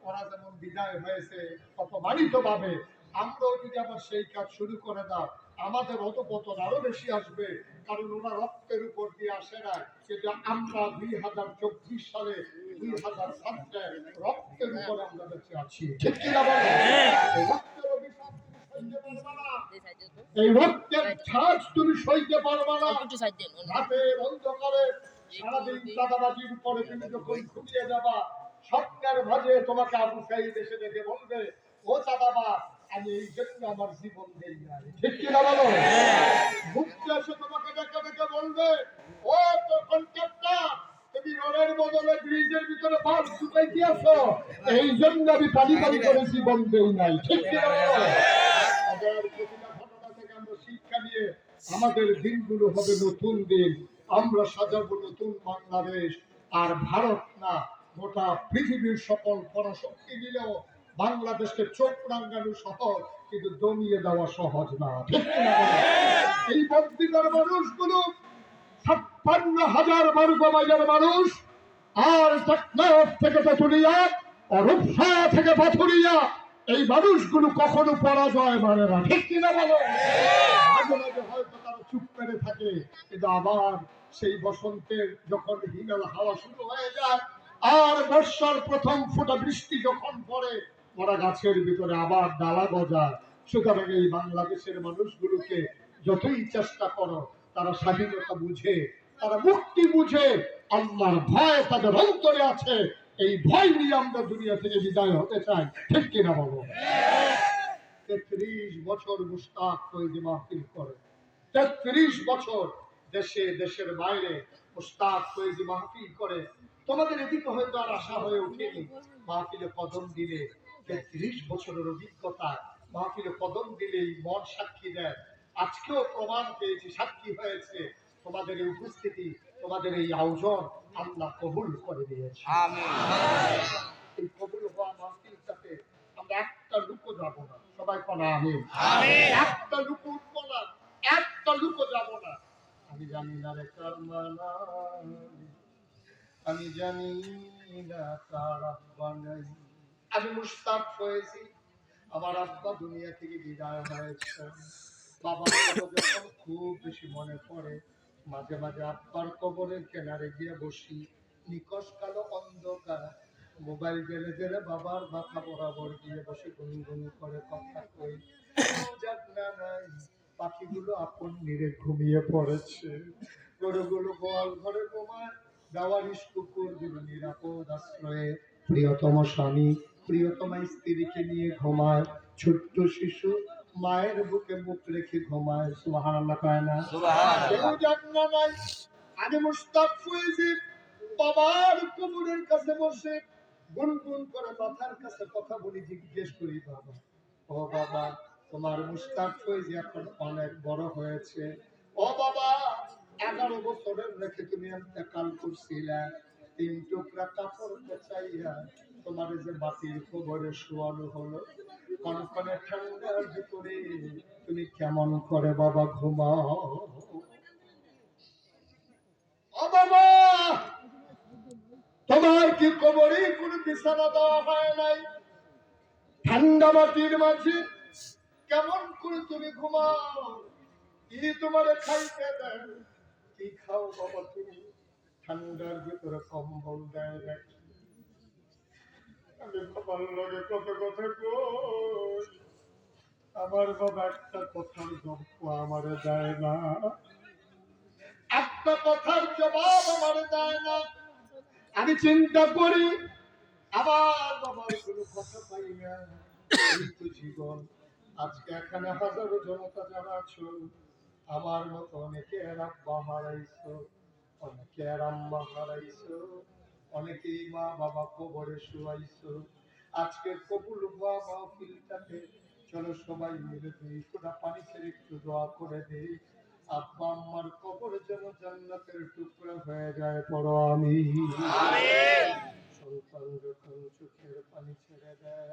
ওরা যেমন বিদায় হয়েছে অপমানিত ভাবে, আমরাও যদি আবার সেই কাজ শুরু করে দাও, আমাদের অধঃপতন আরো বেশি আসবে। কারণ ওরা রক্তের উপর দিয়ে আসে না, কিন্তু আমরা 2024 সালে 2007 রক্তের উপর আমরা বেঁচে আছি, ঠিক কিনা বলো? এই রক্তের অভিশাপ তুমি সইতে পারবে না, এই রক্তের ছাঁচ তুমি সইতে পারবে না। রাতের অন্ধকারে সারাদিন চাঁদাবাজির উপরে তুমি যখন ঘুমিয়ে যাবা, স্বপ্নের ভাজে তোমাকে আবু সাইদ এসে দেখে বলবে, ও চাঁদাবাজ, আমি এই জন্য আমার জীবন দেই নাই, ঠিক কিনা বলো? মুক্তি এসে তোমাকে দেখে দেখে বলবে, ও তো কন্ট্রাক্টর, তুমি রোডের বদলে ব্রিজের ভিতরে বাস ঢুকাই দিয়েছো, এই জন্য আমি পানি পানি করে জীবন দেই নাই, ঠিক কিনা বলো? আমাদের প্রতিটা ঘটনা থেকে আমরা শিক্ষা নিয়ে আমাদের দিনগুলো হবে নতুন দিন, আমরা সাজাবো নতুন বাংলাদেশ। আর ভারত না, গোটা পৃথিবীর সকল পরাশক্তি মিলেও বাংলাদেশকে চোখ রাঙানো সহজ, কিন্তু দমিয়ে দেওয়া সহজ না, ঠিক কিনা বলো? এই বদ্বীপের মানুষগুলো 56,000 বর্গ মাইলের মানুষ, আর টেকনাফ থেকে তেঁতুলিয়া, রূপসা থেকে পাথুরিয়া, এই মানুষগুলো কখনো পরাজয় মানে না, ঠিক কিনা বলো? মাঝে মাঝে হয়তো তারা চুপ করে থাকে, কিন্তু আবার সেই বসন্তের যখন হিমেল হাওয়া শুরু হয়ে যায় আর বর্ষার প্রথম ফোঁটা বৃষ্টি যখন পড়ে, ওরা গাছের ভিতরে আবার ডালা গজায়। সুতরাং এই বাংলাদেশের মানুষগুলোকে যতই চেষ্টা করো, তারা স্বাধীনতা বুঝে, তারা মুক্তি বুঝে, আল্লাহর ভয় তাদের অন্তরে আছে, এই ভয় নিয়ে আমরা দুনিয়া থেকে বিদায় হতে চাই, ঠিক কিনা বলো? 33 বছর মুশতাক ফৈজি মাহফিল করে, 33 বছর দেশে দেশের বাইরে মুশতাক ফৈজি মাহফিল করে। তোমাদের এদিকে হয়তো আর আশা হয়ে ওঠেনি, মাহফিলে কদম দিলে 33 বছরের অভিজ্ঞতা, মাহফিলে কদম দিলেই মন সাক্ষী দেয়। আজকেও প্রমাণ পেয়েছি, সাক্ষী হয়েছে, তোমাদের এই উপস্থিতি, তোমাদের এই আয়োজন আল্লাহ কবুল করে দিয়েছে। এই কবুল হওয়া মাহফিলটাতে আমরা একটা লুকো যাব না, সবাই বলা আমিন। একটা লুকো উঠবো না, একটা লুকো যাব না। আমি জানি না রে কারমানা, আমি জানি না কার আব্বা নাই। আমি মুশতাক হয়েছি, আমার আব্বা দুনিয়া থেকে বিদায় হয়েছে। বাবার কথা যখন খুব বেশি মনে পড়ে, মাঝে মাঝে আব্বার কবরের কিনারে গিয়ে বসি, নিকশ কালো অন্ধকার, মোবাইল জেলে জেলে বাবার মাথা বরাবর গিয়ে বসে গুনগুন করে কথা কই। জাগনা নাই, পাখিগুলো আপন নিরে ঘুমিয়ে পড়েছে, গরুগুলো গোয়াল ঘরে ঘুমায়, গাওয়ারিশ কুকুরগুলো নিরাপদ আশ্রয়ে প্রিয়তম স্বামী প্রিয়তমা স্ত্রীকে নিয়ে ঘুমায়, ছোট্ট শিশু মায়ের বুকে মুখ রেখে ঘুমায়। সুবহানাল্লাহ কয় না? কেউ জাগনা নাই। আমি মুশতাক ফৈজি বাবার কবরের কাছে বসে গুনগুন করে মাথার কাছে কথা বলি, জিজ্ঞেস করি, বাবা, ও বাবা, তোমার মুশতাক ফৈজি এখন অনেক বড় হয়েছে, ও বাবা, 11 বছরের রেখে তুমি ইন্তেকাল করছিলা, 3 টুকরা কাপড় বেচাইয়া তোমার যে বাতির কবরে শোয়ানো হলো, কনকনে ঠান্ডার ভিতরে তুমি কেমন করে বাবা ঘুমাও? ও বাবা, তোমার কি কবরে কোনো বিছানা দেওয়া হয় নাই? ঠান্ডা মাটির মাঝে কেমন করে তুমি ঘুমাও? কি তোমার খাইতে দেয়? কি খাও বাবা তুমি? ঠান্ডার ভিতরে কম্বল দেয় নাকি? আমি বাবার লগে কত কথা কই, আমার বাবা একটা কথার জবাব আমারে দেয় না, একটা কথার জবাব আমারে দেয় না। আমি চিন্তা করি, আবার বাবার কোনো কথা পাই না। এই তো জীবন। আজকে এখানে হাজারো জনতা যারা আছো, আমার মতো অনেকে আব্বা হারাইছো, অনেকে আম্মা হারাইছো, অনেকেই মা বাবা কবরে শুয়াইছো। আজকে কবুল হওয়া মাহফিলটাতে চলো সবাই মিলে 2 ফোঁটা পানি ছেড়ে একটু দোয়া করে দেই, আব্বা আম্মার কবর যেন জান্নাতের টুকরা হয়ে যায়, পড়ো আমিন। সন্তান যখন চোখের পানি ছেড়ে দেয়,